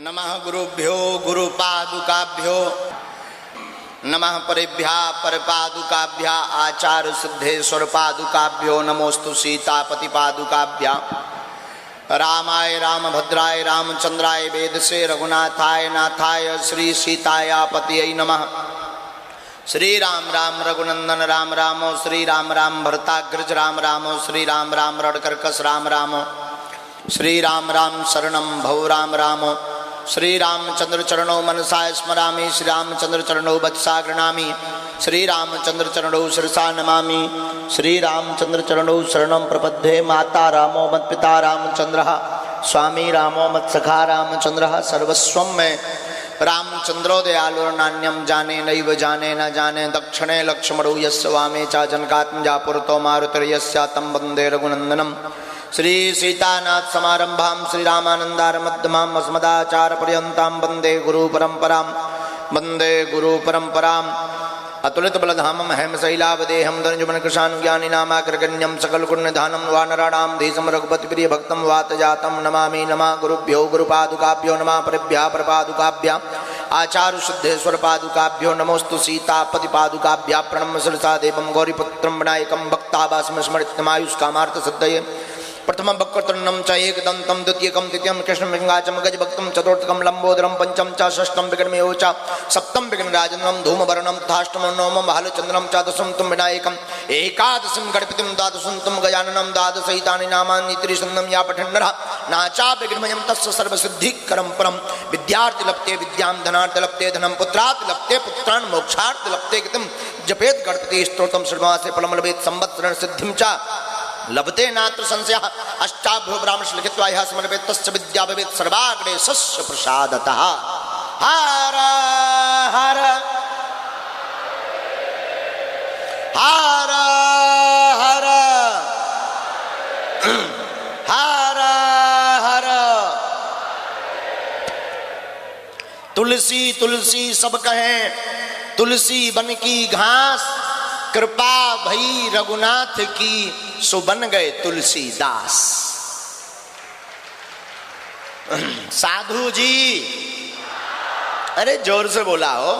नमः गुरुभ्यो गुरुपादुकाभ्यो नमः परेभ्यः परपादुकाभ्यः आचार्य सिद्धेश्वर पादुकाभ्यो नमोस्तु सीतापति पादुकाभ्यां रामाय रामभद्राय रामचंद्राय वेदसे रघुनाथाय नाथाय श्री सीताया पतये नमः। श्री राम राम रघुनंदन राम रामो श्री राम राम भरताग्रज राम रामो श्री राम राम रणकर्कश राम रामो श्री राम राम शरणं भव राम रामो श्री रामचंद्र चरणों मनसा स्मरामि श्री रामचंद्र चरणों वत्सा गृणामि श्री रामचंद्र चरणों शिरसा नमामि श्री रामचंद्र चरणों शरणं प्रपद्ये माता रामो मत्पिता रामचंद्रः स्वामी रामो मत्सखा रामचंद्रः सर्वस्वं में रामचंद्रो दयालुर्नान्यं जाने नैव जाने न जाने दक्षिणे लक्ष्मणो यस्य वामे च जनकात्मजा पुरतो मारुतिर्यस्य तं वन्दे रघुनन्दनम्। श्री सीतानाथ समारंभां श्री रामानंदार मध्यमां अस्मदाचार्य पर्यन्तां वन्दे गुरु परंपराम् अतुलित बलधामं हेम शैलावदेहं धनुजुमन कृशानुज्ञानी नामाग्रगण्यं सकल गुणनिधानं वानराणां धीशं रघुपति प्रिय भक्तं वातजातं नमामि नमः गुरुभ्यो गुरुपादुकाभ्यो नमः परेभ्यः परपादुकाभ्यां आचार्य सिद्धेश्वर पादुकाभ्यो नमोस्तु सीतापति पादुकाभ्यां प्रणम्य शिरसा देवं गौरीपुत्रं विनायकं भक्तावासं स्मृतमायुष्कामार्थ सिद्धये प्रथम वक्रतुंडं च एकदन्तं द्वितीयकं तृतीयं कृष्णं गंगाचम गजभक्तं चतुर्थकं लंबोदरं पंचम च षष्ठं विघ्नमेव च सप्तम विघ्नराजेन्द्रं धूमवर्णं तथाष्टमं नवमं भालचन्द्रं च दशं तं विनायकम् एकादशं गणपतिं द्वादशं तं गजाननं द्वादशैतानि नामानि त्रिशतं या पठन्नरः नाचा विघ्नमयं तस्य सर्वसिद्धिकरं परं विद्यार्थी लप्ते विद्यां धनार्थ लप्ते धनं पुत्रार्थ लप्ते पुत्रान् मोक्षार्थ लप्ते गतिं जपेत गणपति स्तोत्रं श्रीनिवासे फलं लभेत संवत्सरण सिद्धिं च लभते नात्र संशयः अष्टाभ्यो ब्राह्मण लिखित्वा यः समर्पेत तस्य विद्या भवेत् सर्वाग्रे सस्य प्रसादतः। हर हर हर हर हर हर तुलसी तुलसी सब कहें तुलसी बन की घास कृपा भई रघुनाथ की सो बन गए तुलसीदास। साधु जी अरे जोर से बोला हो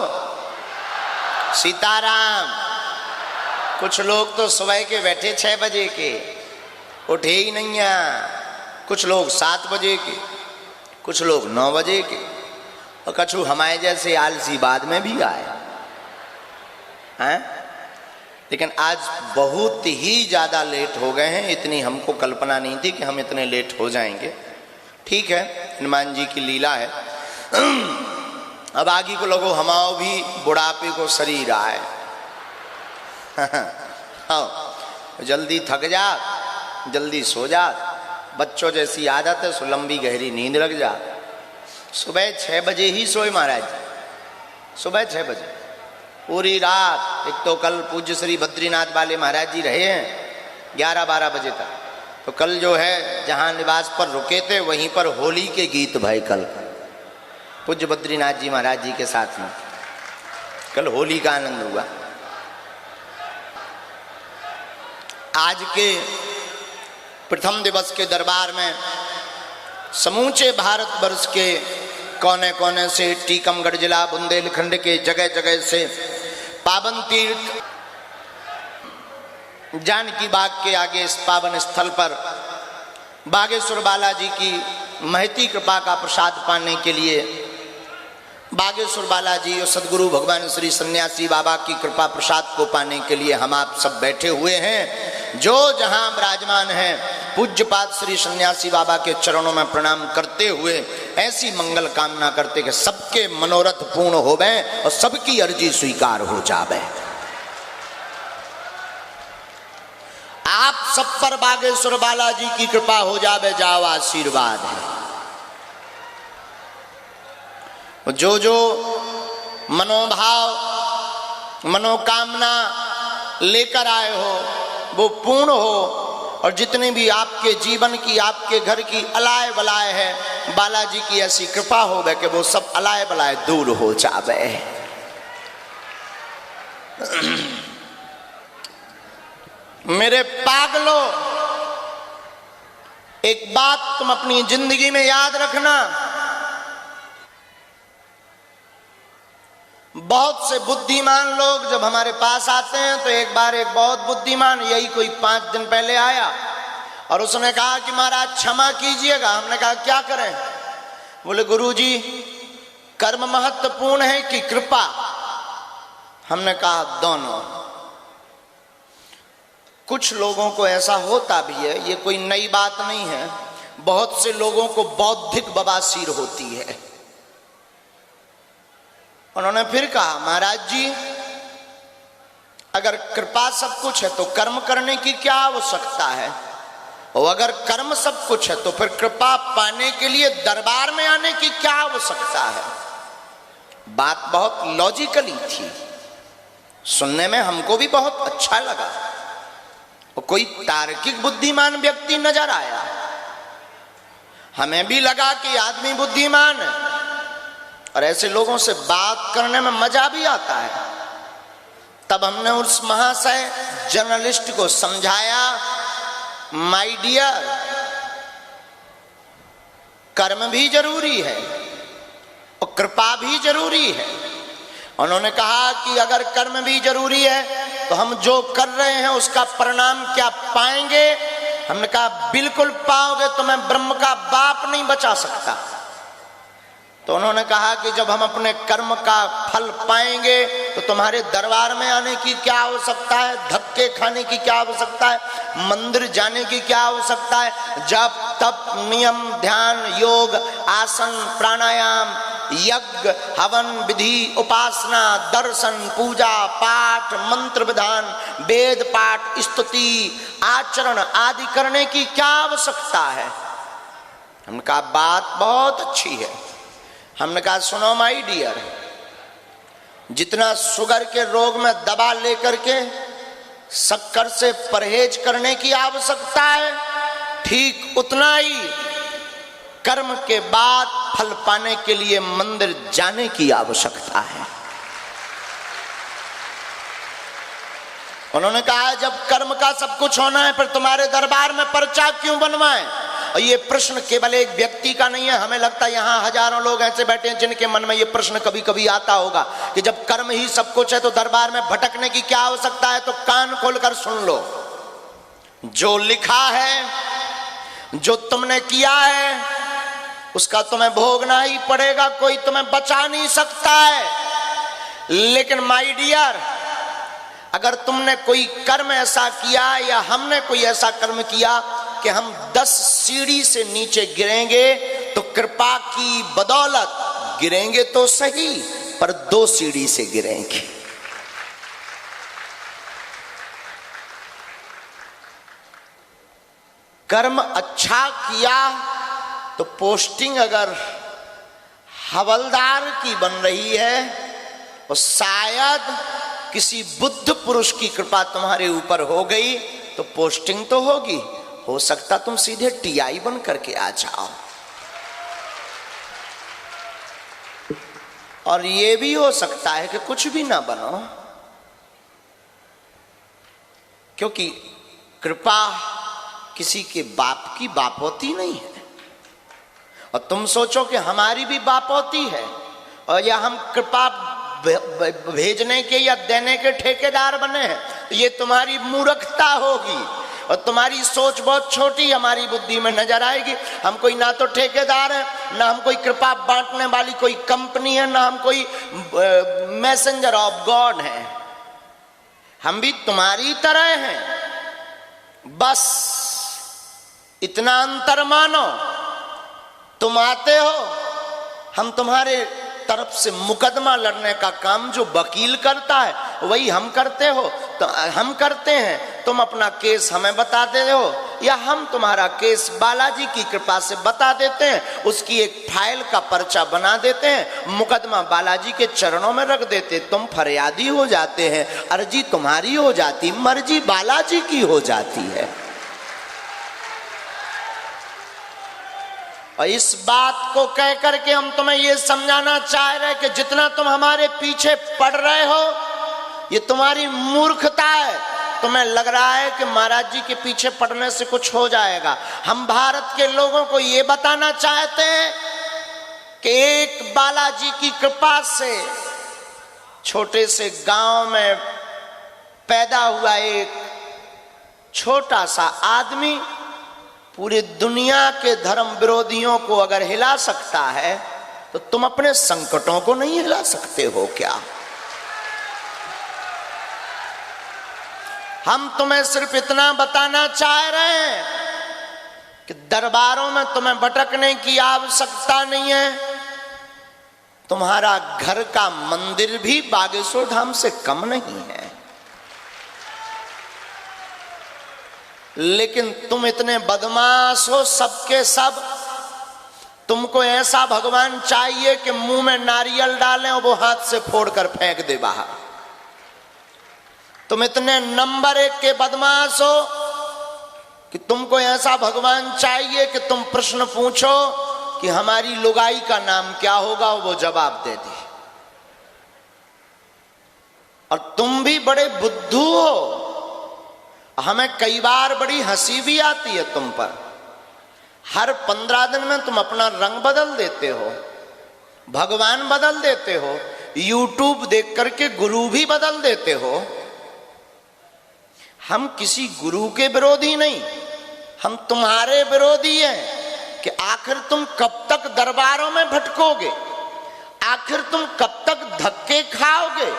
सीताराम। कुछ लोग तो सुबह के बैठे 6 बजे के उठे ही नहीं है, कुछ लोग 7 बजे के, कुछ लोग 9 बजे के और कछु हमारे जैसे आलसी बाद में भी आए हैं। लेकिन आज बहुत ही ज़्यादा लेट हो गए हैं, इतनी हमको कल्पना नहीं थी कि हम इतने लेट हो जाएंगे। ठीक है, हनुमान जी की लीला है। अब आगे को लोगों हमाओ भी बुढ़ापे को शरीर आए हाँ, जल्दी थक जा, जल्दी सो जा, बच्चों जैसी आदत है सो लंबी गहरी नींद लग जा। सुबह 6 बजे ही सोए महाराज, सुबह 6 बजे पूरी रात। एक तो कल पूज्य श्री बद्रीनाथ वाले महाराज जी रहे हैं 11-12 बजे तक, तो कल जो है जहाँ निवास पर रुके थे वहीं पर होली के गीत भाई कल पूज्य बद्रीनाथ जी महाराज जी के साथ में कल होली का आनंद हुआ। आज के प्रथम दिवस के दरबार में समूचे भारतवर्ष के कोने कोने से टीकमगढ़ जिला बुंदेलखंड के जगह जगह से पावन तीर्थ जानकी बाग के आगे इस पावन स्थल पर बागेश्वर बालाजी की महती कृपा का प्रसाद पाने के लिए बागेश्वर बालाजी और सदगुरु भगवान श्री सन्यासी बाबा की कृपा प्रसाद को पाने के लिए हम आप सब बैठे हुए हैं। जो जहां विराजमान हैं पूज्यपाद श्री सन्यासी बाबा के चरणों में प्रणाम करते हुए ऐसी मंगल कामना करते कि सबके मनोरथ पूर्ण होवे और सबकी अर्जी स्वीकार हो जावे। आप सब पर बागेश्वर बालाजी की कृपा हो जावे, जाओ आशीर्वाद है। जो जो मनोभाव मनोकामना लेकर आए हो वो पूर्ण हो और जितने भी आपके जीवन की आपके घर की अलाय बलाय है बालाजी की ऐसी कृपा हो कि वो सब अलाय बलाय दूर हो जावे। मेरे पागलों, एक बात तुम अपनी जिंदगी में याद रखना, बहुत से बुद्धिमान लोग जब हमारे पास आते हैं तो एक बार एक बहुत बुद्धिमान, यही कोई 5 दिन पहले आया और उसने कहा कि महाराज क्षमा कीजिएगा। हमने कहा क्या करें? बोले गुरुजी कर्म महत्वपूर्ण है कि कृपा? हमने कहा दोनों। कुछ लोगों को ऐसा होता भी है, ये कोई नई बात नहीं है, बहुत से लोगों को बौद्धिक बवासीर होती है। उन्होंने फिर कहा महाराज जी अगर कृपा सब कुछ है तो कर्म करने की क्या आवश्यकता है, और अगर कर्म सब कुछ है तो फिर कृपा पाने के लिए दरबार में आने की क्या आवश्यकता है? बात बहुत लॉजिकली थी, सुनने में हमको भी बहुत अच्छा लगा, और कोई तार्किक बुद्धिमान व्यक्ति नजर आया। हमें भी लगा कि आदमी बुद्धिमान है और ऐसे लोगों से बात करने में मजा भी आता है। तब हमने उस महाशय जर्नलिस्ट को समझाया, माय डियर कर्म भी जरूरी है और कृपा भी जरूरी है। उन्होंने कहा कि अगर कर्म भी जरूरी है तो हम जो कर रहे हैं उसका परिणाम क्या पाएंगे? हमने कहा बिल्कुल पाओगे, तुम्हें ब्रह्म का बाप नहीं बचा सकता। तो उन्होंने कहा कि जब हम अपने कर्म का फल पाएंगे तो तुम्हारे दरबार में आने की क्या आवश्यकता है, धक्के खाने की क्या आवश्यकता है, मंदिर जाने की क्या आवश्यकता है? जब तप नियम ध्यान योग आसन प्राणायाम यज्ञ हवन विधि उपासना दर्शन पूजा पाठ मंत्र विधान वेद पाठ स्तुति आचरण आदि करने की क्या आवश्यकता है? हमने कहा बात बहुत अच्छी है। हमने कहा सुनो माय डियर, जितना शुगर के रोग में दवा लेकर के शक्कर से परहेज करने की आवश्यकता है, ठीक उतना ही कर्म के बाद फल पाने के लिए मंदिर जाने की आवश्यकता है। उन्होंने कहा जब कर्म का सब कुछ होना है फिर तुम्हारे दरबार में पर्चा क्यों बनवाएं? और ये प्रश्न केवल एक व्यक्ति का नहीं है, हमें लगता है यहां हजारों लोग ऐसे बैठे हैं जिनके मन में ये प्रश्न कभी कभी आता होगा कि जब कर्म ही सब कुछ है तो दरबार में भटकने की क्या आवश्यकता है? तो कान खोलकर सुन लो, जो लिखा है जो तुमने किया है उसका तुम्हें भोगना ही पड़ेगा, कोई तुम्हें बचा नहीं सकता है। लेकिन माय डियर अगर तुमने कोई कर्म ऐसा किया या हमने कोई ऐसा कर्म किया कि हम 10 सीढ़ी से नीचे गिरेंगे तो कृपा की बदौलत गिरेंगे तो सही पर 2 सीढ़ी से गिरेंगे। कर्म अच्छा किया तो पोस्टिंग अगर हवलदार की बन रही है और शायद किसी बुद्ध पुरुष की कृपा तुम्हारे ऊपर हो गई तो पोस्टिंग तो होगी, हो सकता तुम सीधे टीआई बन करके आ जाओ। और ये भी हो सकता है कि कुछ भी ना बनो, क्योंकि कृपा किसी के बाप की बापौती नहीं है। और तुम सोचो कि हमारी भी बापौती है और या हम कृपा भेजने के या देने के ठेकेदार बने हैं, तो ये तुम्हारी मूर्खता होगी और तुम्हारी सोच बहुत छोटी हमारी बुद्धि में नजर आएगी। हम कोई ना तो ठेकेदार है, ना हम कोई कृपा बांटने वाली कोई कंपनी है, ना हम कोई मैसेंजर ऑफ गॉड है। हम भी तुम्हारी तरह हैं, बस इतना अंतर मानो। तुम आते हो, हम तुम्हारे तरफ से मुकदमा लड़ने का काम जो वकील करता है वही हम करते हो, तो हम करते हैं। तुम अपना केस हमें बता देते हो या हम तुम्हारा केस बालाजी की कृपा से बता देते हैं, उसकी एक फाइल का पर्चा बना देते हैं, मुकदमा बालाजी के चरणों में रख देते, तुम फरियादी हो जाते हैं, अर्जी तुम्हारी हो जाती, मर्जी बालाजी की हो जाती है। और इस बात को कह करके हम तुम्हें यह समझाना चाह रहे हैं कि जितना तुम हमारे पीछे पड़ रहे हो ये तुम्हारी मूर्खता है। तुम्हें लग रहा है कि महाराज जी के पीछे पड़ने से कुछ हो जाएगा। हम भारत के लोगों को यह बताना चाहते हैं कि एक बालाजी की कृपा से छोटे से गांव में पैदा हुआ एक छोटा सा आदमी पूरी दुनिया के धर्म विरोधियों को अगर हिला सकता है तो तुम अपने संकटों को नहीं हिला सकते हो क्या? हम तुम्हें सिर्फ इतना बताना चाह रहे हैं कि दरबारों में तुम्हें भटकने की आवश्यकता नहीं है। तुम्हारा घर का मंदिर भी बागेश्वर धाम से कम नहीं है, लेकिन तुम इतने बदमाश हो सबके सब। तुमको ऐसा भगवान चाहिए कि मुंह में नारियल डालें और वो हाथ से फोड़कर फेंक दे बाहर। तुम इतने नंबर 1 के बदमाश हो कि तुमको ऐसा भगवान चाहिए कि तुम प्रश्न पूछो कि हमारी लुगाई का नाम क्या होगा, वो जवाब दे दे। और तुम भी बड़े बुद्धू हो। हमें कई बार बड़ी हंसी भी आती है तुम पर। हर 15 दिन में तुम अपना रंग बदल देते हो, भगवान बदल देते हो, यूट्यूब देख करके गुरु भी बदल देते हो। हम किसी गुरु के विरोधी नहीं, हम तुम्हारे विरोधी हैं कि आखिर तुम कब तक दरबारों में भटकोगे, आखिर तुम कब तक धक्के खाओगे,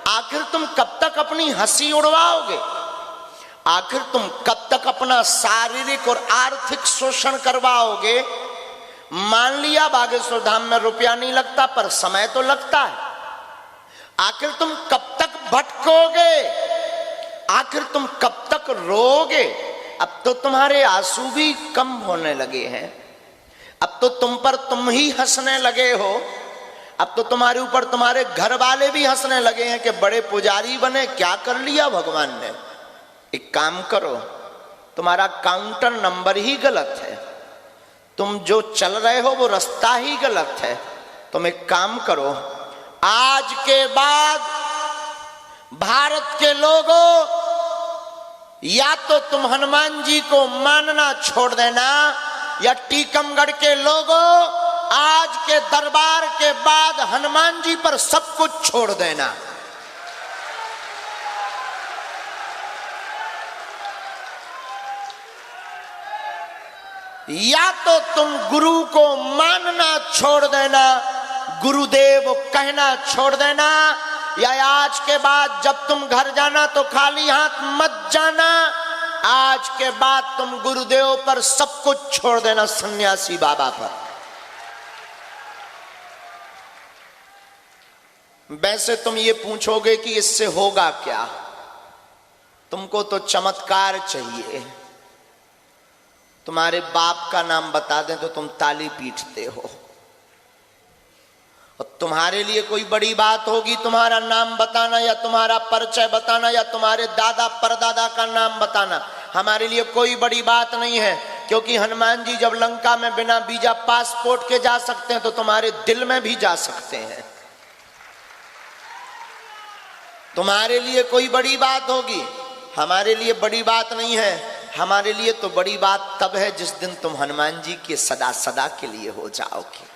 आखिर तुम कब तक अपनी हंसी उड़वाओगे, आखिर तुम कब तक अपना शारीरिक और आर्थिक शोषण करवाओगे। मान लिया बागेश्वर धाम में रुपया नहीं लगता पर समय तो लगता है। आखिर तुम कब तक भटकोगे, आखिर तुम कब तक रोगे। अब तो तुम्हारे आंसू भी कम होने लगे हैं, अब तो तुम पर तुम ही हंसने लगे हो, अब तो तुम्हारे ऊपर तुम्हारे घर वाले भी हंसने लगे हैं कि बड़े पुजारी बने, क्या कर लिया भगवान ने। एक काम करो, तुम्हारा काउंटर नंबर ही गलत है, तुम जो चल रहे हो वो रास्ता ही गलत है। तुम एक काम करो, आज के बाद भारत के लोगों, या तो तुम हनुमान जी को मानना छोड़ देना, या टीकमगढ़ के लोगों आज के दरबार के बाद हनुमान जी पर सब कुछ छोड़ देना। या तो तुम गुरु को मानना छोड़ देना, गुरुदेव कहना छोड़ देना, या आज के बाद जब तुम घर जाना तो खाली हाथ मत जाना। आज के बाद तुम गुरुदेव पर सब कुछ छोड़ देना, सन्यासी बाबा पर। वैसे तुम ये पूछोगे कि इससे होगा क्या, तुमको तो चमत्कार चाहिए। तुम्हारे बाप का नाम बता दें तो तुम ताली पीटते हो, और तुम्हारे लिए कोई बड़ी बात होगी तुम्हारा नाम बताना, या तुम्हारा परिचय बताना, या तुम्हारे दादा परदादा का नाम बताना। हमारे लिए कोई बड़ी बात नहीं है, क्योंकि हनुमान जी जब लंका में बिना वीजा पासपोर्ट के जा सकते हैं तो तुम्हारे दिल में भी जा सकते हैं। तुम्हारे लिए कोई बड़ी बात होगी, हमारे लिए बड़ी बात नहीं है। हमारे लिए तो बड़ी बात तब है जिस दिन तुम हनुमान जी के सदा सदा के लिए हो जाओगे।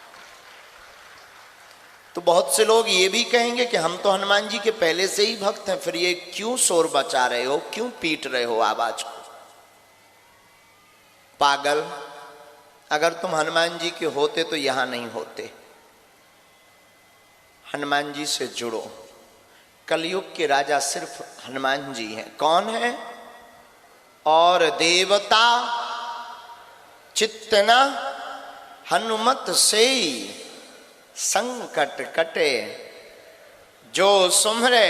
तो बहुत से लोग ये भी कहेंगे कि हम तो हनुमान जी के पहले से ही भक्त हैं, फिर ये क्यों शोर बचा रहे हो, क्यों पीट रहे हो आवाज को। पागल, अगर तुम हनुमान जी के होते तो यहां नहीं होते। हनुमान जी से जुड़ो। कलयुग के राजा सिर्फ हनुमान जी हैं। कौन है? और देवता चित्तना हनुमत से संकट कटे, जो सुमरे।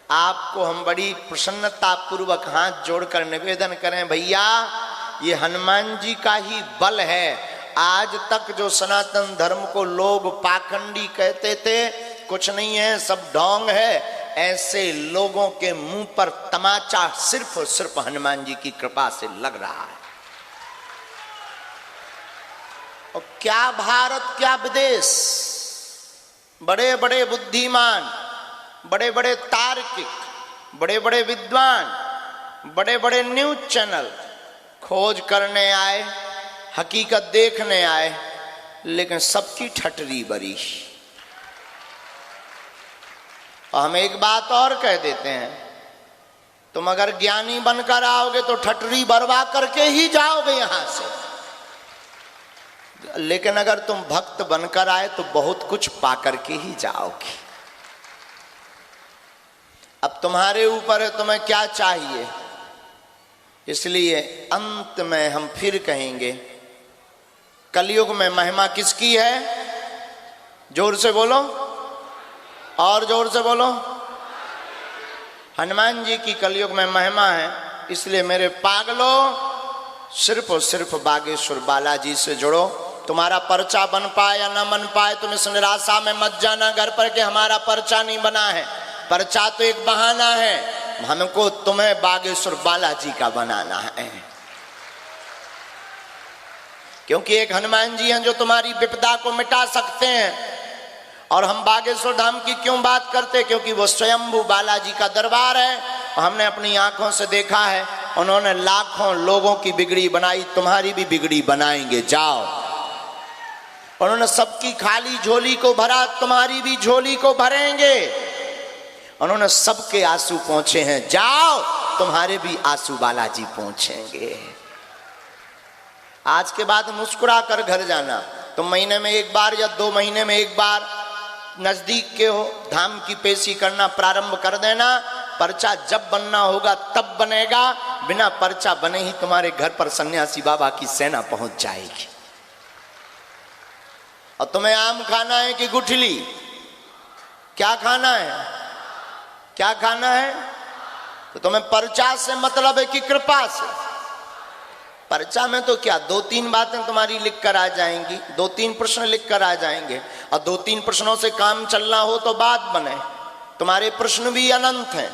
आपको हम बड़ी प्रसन्नता पूर्वक हाथ जोड़कर निवेदन करें, भैया ये हनुमान जी का ही बल है। आज तक जो सनातन धर्म को लोग पाखंडी कहते थे, कुछ नहीं है, सब ढोंग है, ऐसे लोगों के मुंह पर तमाचा सिर्फ और सिर्फ हनुमान जी की कृपा से लग रहा है। और क्या भारत क्या विदेश, बड़े बड़े बुद्धिमान, बड़े बड़े तार्किक, बड़े बड़े विद्वान, बड़े बड़े न्यूज चैनल खोज करने आए, हकीकत देखने आए, लेकिन सबकी ठटरी बरी। और हम एक बात और कह देते हैं, तुम अगर ज्ञानी बनकर आओगे तो ठटरी बरवा करके ही जाओगे यहां से, लेकिन अगर तुम भक्त बनकर आए तो बहुत कुछ पाकर के ही जाओगे। अब तुम्हारे ऊपर है तुम्हें क्या चाहिए। इसलिए अंत में हम फिर कहेंगे, कलयुग में महिमा किसकी है? जोर से बोलो, और जोर से बोलो। हनुमान जी की कलयुग में महिमा है। इसलिए मेरे पागलों, सिर्फ और सिर्फ बागेश्वर बालाजी से जुड़ो। तुम्हारा पर्चा बन पाए या ना बन पाए, तुम इस निराशा में मत जाना घर पर कि हमारा पर्चा नहीं बना है। पर्चा तो एक बहाना है, हमको तुम्हें बागेश्वर बालाजी का बनाना है। क्योंकि एक हनुमान जी हैं जो तुम्हारी विपदा को मिटा सकते हैं। और हम बागेश्वर धाम की क्यों बात करते? क्योंकि वो स्वयंभू बालाजी का दरबार है। हमने अपनी आंखों से देखा है, उन्होंने लाखों लोगों की बिगड़ी बनाई, तुम्हारी भी बिगड़ी बनाएंगे, जाओ। उन्होंने सबकी खाली झोली को भरा, तुम्हारी भी झोली को भरेंगे। उन्होंने सबके आंसू पहुंचे हैं, जाओ, तुम्हारे भी आंसू बालाजी पहुंचेंगे। आज के बाद मुस्कुरा कर घर जाना। तुम महीने में एक बार या 2 महीने में एक बार नजदीक के हो, धाम की पेशी करना प्रारंभ कर देना। पर्चा जब बनना होगा तब बनेगा, बिना पर्चा बने ही तुम्हारे घर पर सन्यासी बाबा की सेना पहुंच जाएगी। और तुम्हें आम खाना है कि गुठली? क्या खाना है? क्या खाना है? तो तुम्हें पर्चा से मतलब है कि कृपा से? पर्चा में तो क्या 2-3 बातें तुम्हारी लिख कर आ जाएंगी, 2-3 प्रश्न लिख कर आ जाएंगे। और 2-3 प्रश्नों से काम चलना हो तो बात बने। तुम्हारे प्रश्न भी अनंत हैं,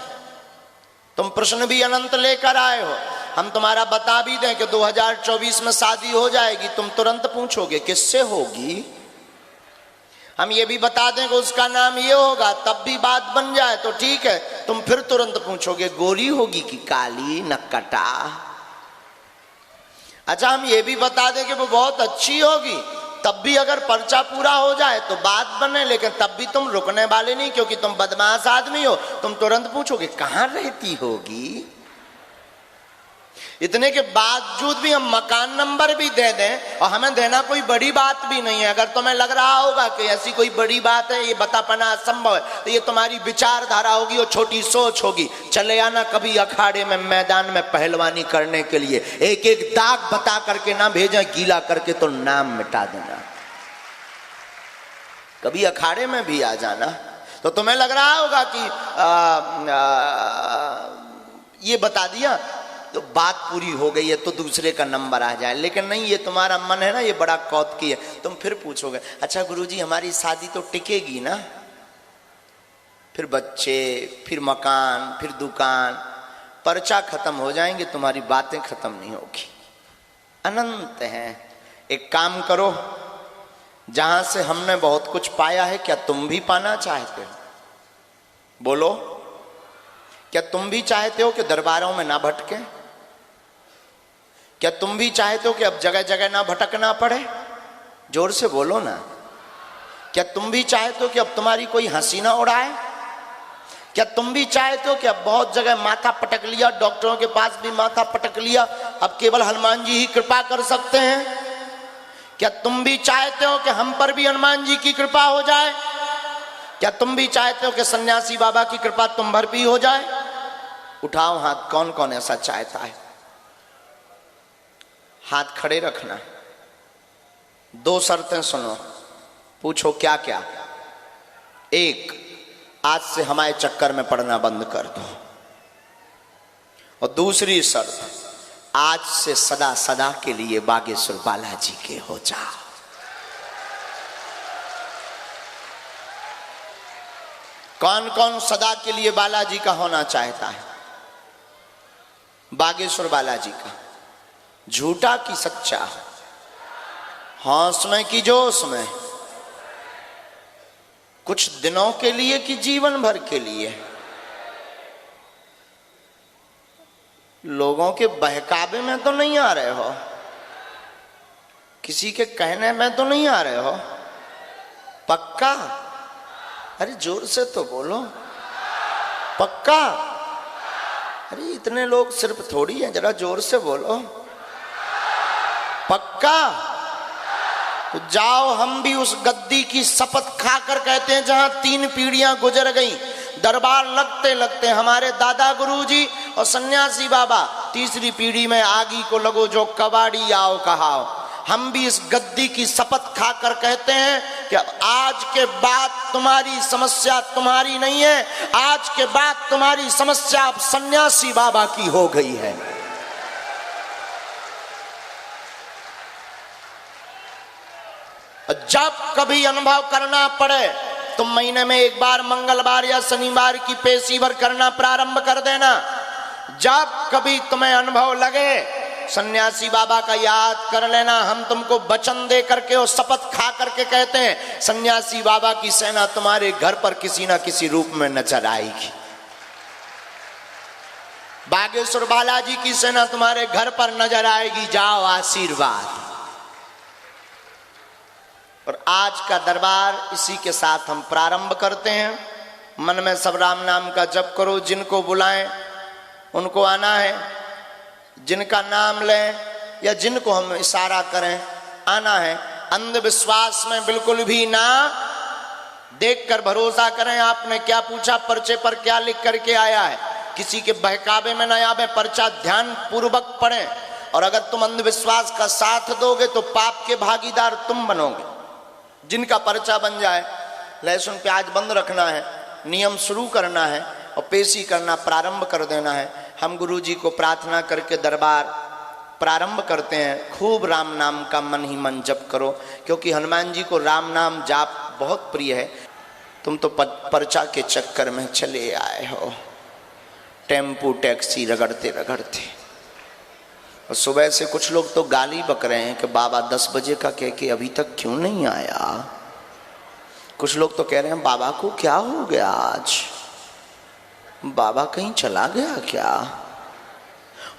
तुम प्रश्न भी अनंत लेकर आए हो। हम तुम्हारा बता भी दें कि 2024 में शादी हो जाएगी, तुम तुरंत पूछोगे किससे होगी। हम ये भी बता दें कि उसका नाम ये होगा, तब भी बात बन जाए तो ठीक है, तुम फिर तुरंत पूछोगे गोरी होगी कि काली नक्कटा। अच्छा, हम ये भी बता दें कि वो बहुत अच्छी होगी, तब भी अगर पर्चा पूरा हो जाए तो बात बने, लेकिन तब भी तुम रुकने वाले नहीं, क्योंकि तुम बदमाश आदमी हो। तुम तुरंत पूछोगे कहाँ रहती होगी। इतने के बावजूद भी हम मकान नंबर भी दे दें, और हमें देना कोई बड़ी बात भी नहीं है। अगर तुम्हें लग रहा होगा कि ऐसी कोई बड़ी बात है, ये बता पाना असंभव है, तो ये तुम्हारी विचारधारा होगी और छोटी सोच होगी। चले आना कभी अखाड़े में, मैदान में पहलवानी करने के लिए। एक एक दाग बता करके ना भेजें, गीला करके तो नाम मिटा देना। कभी अखाड़े में भी आ जाना। तो तुम्हें लग रहा होगा कि ये बता दिया तो बात पूरी हो गई है, तो दूसरे का नंबर आ जाए। लेकिन नहीं, ये तुम्हारा मन है ना, ये बड़ा कौतुकी है। तुम फिर पूछोगे, अच्छा गुरुजी हमारी शादी तो टिकेगी ना? फिर बच्चे, फिर मकान, फिर दुकान, पर्चा खत्म हो जाएंगे, तुम्हारी बातें खत्म नहीं होगी। अनंत है। एक काम करो, जहां से हमने बहुत कुछ पाया है, क्या तुम भी पाना चाहते हो? बोलो, क्या तुम भी चाहते हो कि दरबारों में ना भटके? क्या तुम भी चाहते हो कि अब जगह जगह ना भटकना पड़े? जोर से बोलो ना। क्या तुम भी चाहते हो कि अब तुम्हारी कोई हंसी ना उड़ाए? क्या तुम भी चाहते हो कि अब बहुत जगह माथा पटक लिया, डॉक्टरों के पास भी माथा पटक लिया, अब केवल हनुमान जी ही कृपा कर सकते हैं? क्या तुम भी चाहते हो कि हम पर भी हनुमान जी की कृपा हो जाए? क्या तुम भी चाहते हो कि सन्यासी बाबा की कृपा तुम पर भी हो जाए? उठाओ हाथ, कौन कौन ऐसा चाहता है? हाथ खड़े रखना। 2 शर्तें सुनो, पूछो क्या क्या। 1, आज से हमारे चक्कर में पड़ना बंद कर दो। और दूसरी शर्त, आज से सदा सदा के लिए बागेश्वर बालाजी के हो जाओ। कौन कौन सदा के लिए बालाजी का होना चाहता है? बागेश्वर बालाजी का। झूठा कि सच्चा? होश में कि जोश में? कुछ दिनों के लिए कि जीवन भर के लिए? लोगों के बहकावे में तो नहीं आ रहे हो? किसी के कहने में तो नहीं आ रहे हो? पक्का? अरे जोर से तो बोलो। पक्का? अरे इतने लोग सिर्फ थोड़ी हैं, जरा जोर से बोलो। पक्का? तो जाओ, हम भी उस गद्दी की शपथ खाकर कहते हैं जहां 3 पीढ़ियां गुजर गई, दरबार लगते लगते हमारे दादा गुरुजी और सन्यासी बाबा, तीसरी पीढ़ी में आगी को लगो जो कबाड़ी आओ कहाओ। हम भी इस गद्दी की शपथ खाकर कहते हैं कि आज के बाद तुम्हारी समस्या तुम्हारी नहीं है, आज के बाद तुम्हारी समस्या अब सन्यासी बाबा की हो गई है। जब कभी अनुभव करना पड़े तो महीने में एक बार मंगलवार या शनिवार की पेशीवर करना प्रारंभ कर देना। जब कभी तुम्हें अनुभव लगे सन्यासी बाबा का याद कर लेना। हम तुमको वचन दे करके और शपथ खा करके कहते हैं सन्यासी बाबा की सेना तुम्हारे घर पर किसी ना किसी रूप में नजर आएगी। बागेश्वर बालाजी की सेना तुम्हारे घर पर नजर आएगी। जाओ आशीर्वाद। और आज का दरबार इसी के साथ हम प्रारंभ करते हैं। मन में सब राम नाम का जप करो। जिनको बुलाएं उनको आना है, जिनका नाम लें या जिनको हम इशारा करें आना है। अंधविश्वास में बिल्कुल भी ना देखकर भरोसा करें। आपने क्या पूछा, पर्चे पर क्या लिख करके आया है, किसी के बहकावे में ना आवे। पर्चा ध्यान पूर्वक पढ़ें। और अगर तुम अंधविश्वास का साथ दोगे तो पाप के भागीदार तुम बनोगे। जिनका पर्चा बन जाए, लहसुन प्याज बंद रखना है, नियम शुरू करना है और पेशी करना प्रारंभ कर देना है। हम गुरु जी को प्रार्थना करके दरबार प्रारंभ करते हैं। खूब राम नाम का मन ही मन जप करो, क्योंकि हनुमान जी को राम नाम जाप बहुत प्रिय है। तुम तो पर्चा के चक्कर में चले आए हो, टेम्पू टैक्सी रगड़ते रगड़ते। और सुबह से कुछ लोग तो गाली बक रहे हैं कि बाबा 10 बजे का कह के अभी तक क्यों नहीं आया। कुछ लोग तो कह रहे हैं बाबा को क्या हो गया, आज बाबा कहीं चला गया क्या।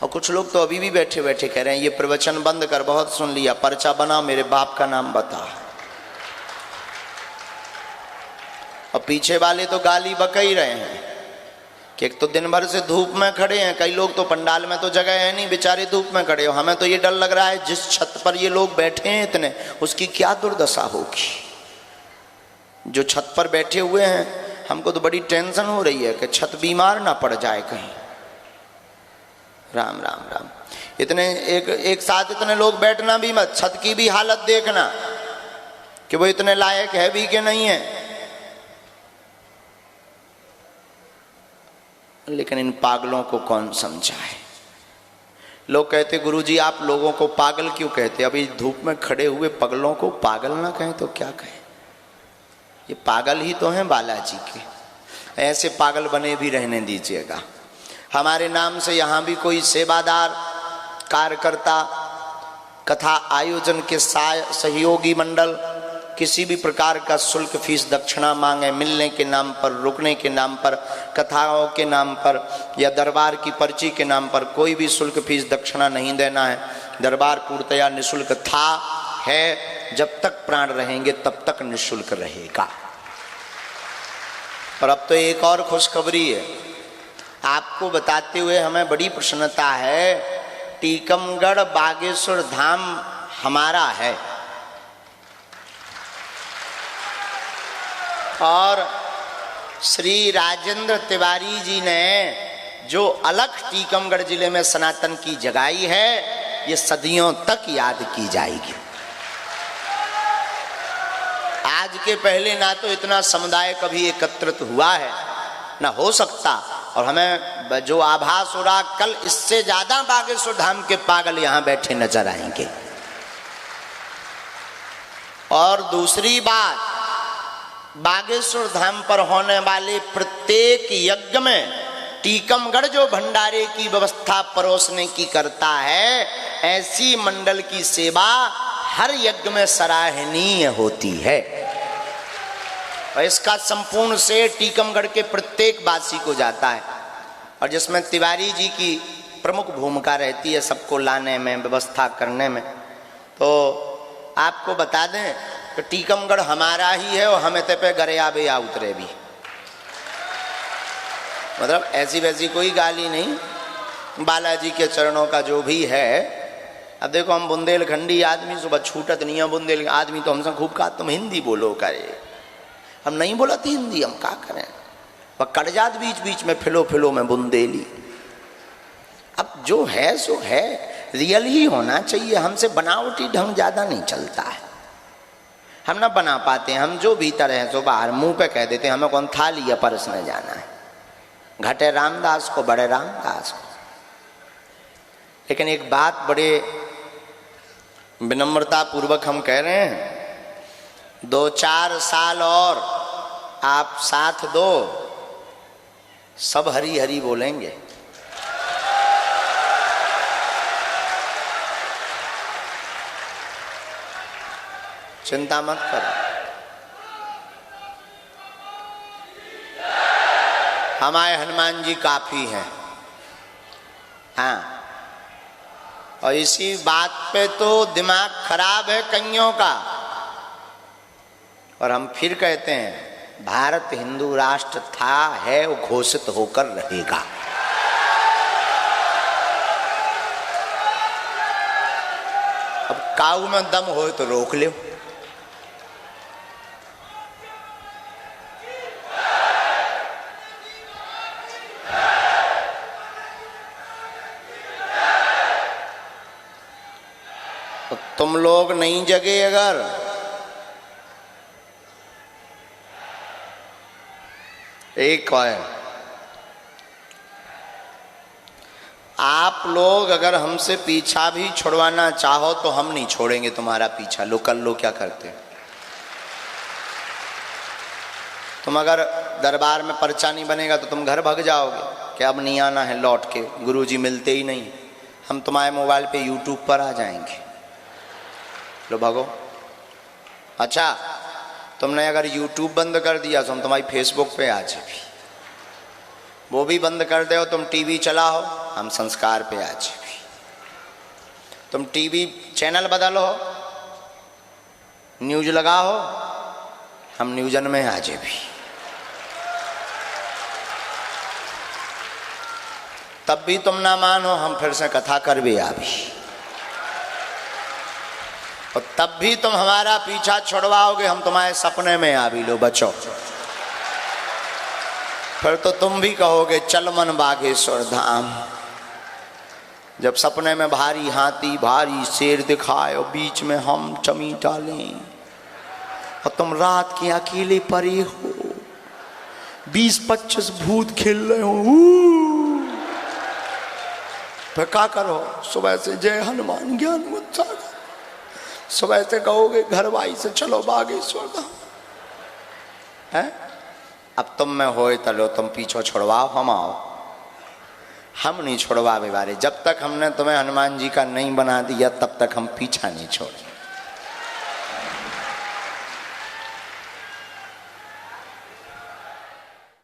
और कुछ लोग तो अभी भी बैठे बैठे कह रहे हैं ये प्रवचन बंद कर, बहुत सुन लिया, पर्चा बना, मेरे बाप का नाम बता। और पीछे वाले तो गाली बक ही रहे हैं कि एक तो दिन भर से धूप में खड़े हैं। कई लोग तो पंडाल में तो जगह है नहीं, बेचारे धूप में खड़े हो। हमें तो ये डर लग रहा है जिस छत पर ये लोग बैठे हैं इतने, उसकी क्या दुर्दशा होगी। जो छत पर बैठे हुए हैं हमको तो बड़ी टेंशन हो रही है कि छत बीमार ना पड़ जाए कहीं। राम राम राम। इतने एक साथ इतने लोग बैठना भी मत। छत की भी हालत देखना कि वो इतने लायक है भी कि नहीं है। लेकिन इन पागलों को कौन समझाए। लोग कहते गुरुजी आप लोगों को पागल क्यों कहते। अभी धूप में खड़े हुए पगलों को पागल ना कहें तो क्या कहें। ये पागल ही तो हैं बालाजी के। ऐसे पागल बने भी रहने दीजिएगा। हमारे नाम से यहाँ भी कोई सेवादार कार्यकर्ता, कथा आयोजन के सहयोगी मंडल किसी भी प्रकार का शुल्क फीस दक्षिणा मांगे, मिलने के नाम पर, रुकने के नाम पर, कथाओं के नाम पर या दरबार की पर्ची के नाम पर कोई भी शुल्क फीस दक्षिणा नहीं देना है। दरबार पूर्णतया निःशुल्क था, है, जब तक प्राण रहेंगे तब तक निःशुल्क रहेगा। और अब तो एक और खुशखबरी है आपको बताते हुए हमें बड़ी प्रसन्नता है। टीकमगढ़ बागेश्वर धाम हमारा है और श्री राजेंद्र तिवारी जी ने जो अलख टीकमगढ़ जिले में सनातन की जगाई है, ये सदियों तक याद की जाएगी। आज के पहले ना तो इतना समुदाय कभी एकत्रित हुआ है ना हो सकता। और हमें जो आभास हो रहा, कल इससे ज्यादा बागेश्वर धाम के पागल यहां बैठे नजर आएंगे। और दूसरी बात, बागेश्वर धाम पर होने वाले प्रत्येक यज्ञ में टीकमगढ़ जो भंडारे की व्यवस्था परोसने की करता है, ऐसी मंडल की सेवा हर यज्ञ में सराहनीय होती है। और इसका संपूर्ण श्रेय टीकमगढ़ के प्रत्येक वासी को जाता है। और जिसमें तिवारी जी की प्रमुख भूमिका रहती है सबको लाने में, व्यवस्था करने में। तो आपको बता दें कि टीकमगढ़ हमारा ही है और हमें ते पे गरे आबे आ उतरे भी। मतलब ऐसी वैसी कोई गाली नहीं, बालाजी के चरणों का जो भी है। अब देखो हम बुंदेलखंडी आदमी, सुबह छूटत नहीं है बुंदेल आदमी तो हमसे खूब कहा तुम हिंदी बोलो करे, हम नहीं बोलते हिंदी, हम क्या करें, वह कट जात बीच बीच में फिलो फिलो में बुंदेली। अब जो है सो है, रियल ही होना चाहिए, हमसे बनावटी ढंग ज़्यादा नहीं चलता है, हम ना बना पाते हैं। हम जो भीतर हैं सो बाहर मुंह पे कह देते हैं, हमें कौन थाली या परस में जाना है, घटे रामदास को बड़े रामदास को। लेकिन एक बात बड़े विनम्रता पूर्वक हम कह रहे हैं, 2-4 साल और आप साथ दो, सब हरी हरी बोलेंगे। चिंता मत करो, हमारे हनुमान जी काफी हैं। हाँ, और इसी बात पे तो दिमाग खराब है कईयों का। और हम फिर कहते हैं, भारत हिंदू राष्ट्र था, है, वो घोषित होकर रहेगा। अब काऊ में दम हो तो रोक लो। तो तुम लोग नहीं जगे, अगर एक है, आप लोग अगर हमसे पीछा भी छुड़वाना चाहो तो हम नहीं छोड़ेंगे तुम्हारा पीछा। लो कर लो क्या करते हो तुम। अगर दरबार में पर्चा नहीं बनेगा तो तुम घर भाग जाओगे कि अब नहीं आना है लौट के, गुरुजी मिलते ही नहीं। हम तुम्हारे मोबाइल पे यूट्यूब पर आ जाएंगे, लो भागो। अच्छा, तुमने अगर यूट्यूब बंद कर दिया तो हम तुम्हारी फेसबुक पे आ जाए, वो भी बंद कर दो, तुम टीवी चलाओ, हम संस्कार पे आ जाए। तुम टीवी चैनल बदलो, न्यूज लगाओ, हम न्यूजन में आ जाए भी। तब भी तुम ना मानो, हम फिर से कथा कर भी आ भी। और तब भी तुम हमारा पीछा छुड़वाओगे, हम तुम्हारे सपने में आ भी। लो बचो, फिर तो तुम भी कहोगे चल मन बागेश्वर धाम। जब सपने में भारी हाथी भारी शेर दिखाए और बीच में हम चमी डालें और तुम रात के अकेले परे हो, 20-25 भूत खेल रहे हो, फिर क्या करो? सुबह से जय हनुमान ज्ञान मुद्दा, सुबह से कहोगे घर भाई से चलो बागेश्वर धाम है। अब तुम में होए तलो, तुम पीछो छुड़वाओ, हम आओ। हम नहीं छुड़वा बारे, जब तक हमने तुम्हें हनुमान जी का नहीं बना दिया तब तक हम पीछा नहीं छोड़े।